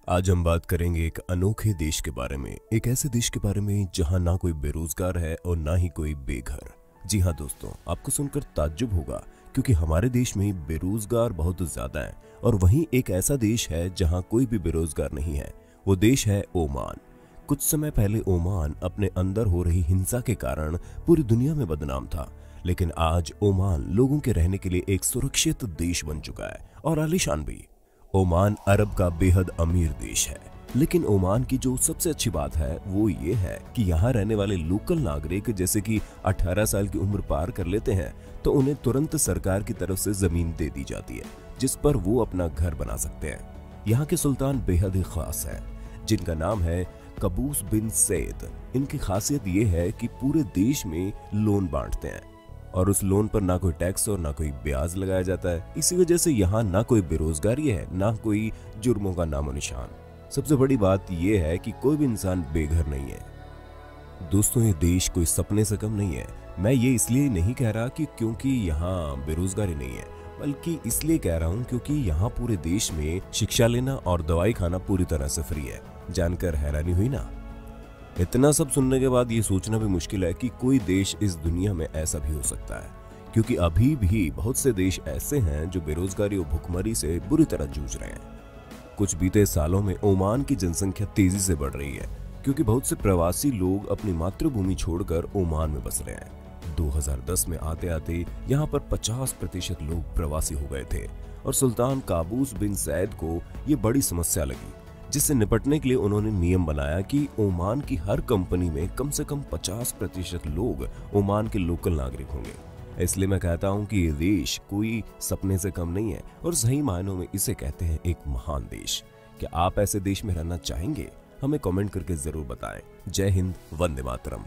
आज हम बात करेंगे एक अनोखे देश के बारे में, एक ऐसे देश के बारे में जहां ना कोई बेरोजगार है और ना ही कोई बेघर। जी हाँ दोस्तों, आपको सुनकर ताज्जुब होगा क्योंकि हमारे देश में बेरोजगार बहुत ज्यादा हैं और वहीं एक ऐसा देश है जहां कोई भी बेरोजगार नहीं है। वो देश है ओमान। कुछ समय पहले ओमान अपने अंदर हो रही हिंसा के कारण पूरी दुनिया में बदनाम था, लेकिन आज ओमान लोगों के रहने के लिए एक सुरक्षित देश बन चुका है और आलीशान भी। ओमान अरब का बेहद अमीर देश है, लेकिन ओमान की जो सबसे अच्छी बात है वो ये है कि यहाँ रहने वाले लोकल नागरिक जैसे कि 18 साल की उम्र पार कर लेते हैं तो उन्हें तुरंत सरकार की तरफ से जमीन दे दी जाती है जिस पर वो अपना घर बना सकते हैं। यहाँ के सुल्तान बेहद ही खास है जिनका नाम है कबूस बिन सैद। इनकी खासियत ये है कि पूरे देश में लोन बांटते हैं और उस लोन पर ना कोई टैक्स और ना कोई ब्याज लगाया जाता है। इसी वजह से यहाँ ना कोई बेरोजगारी है ना कोई जुर्मों का नामो निशान। सबसे बड़ी बात यह है कि कोई भी इंसान बेघर नहीं है। दोस्तों, ये देश कोई सपने से कम नहीं है। मैं ये इसलिए नहीं कह रहा कि क्योंकि यहाँ बेरोजगारी नहीं है, बल्कि इसलिए कह रहा हूँ क्योंकि यहाँ पूरे देश में शिक्षा लेना और दवाई खाना पूरी तरह से फ्री है। जानकर हैरानी हुई ना? इतना सब सुनने के बाद ये सोचना भी मुश्किल है कि कोई देश इस दुनिया में ऐसा भी हो सकता है, क्योंकि अभी भी बहुत से देश ऐसे हैं जो बेरोजगारी और भुखमरी से बुरी तरह जूझ रहे हैं। कुछ बीते सालों में ओमान की जनसंख्या तेजी से बढ़ रही है क्योंकि बहुत से प्रवासी लोग अपनी मातृभूमि छोड़कर ओमान में बस रहे हैं। 2010 में आते आते यहाँ पर 50% लोग प्रवासी हो गए थे और सुल्तान काबूस बिन सैद को ये बड़ी समस्या लगी, जिससे निपटने के लिए उन्होंने नियम बनाया कि ओमान की हर कंपनी में कम से कम 50% लोग ओमान के लोकल नागरिक होंगे। इसलिए मैं कहता हूं कि ये देश कोई सपने से कम नहीं है और सही मायनों में इसे कहते हैं एक महान देश। क्या आप ऐसे देश में रहना चाहेंगे? हमें कमेंट करके जरूर बताएं। जय हिंद, वंदे मातरम।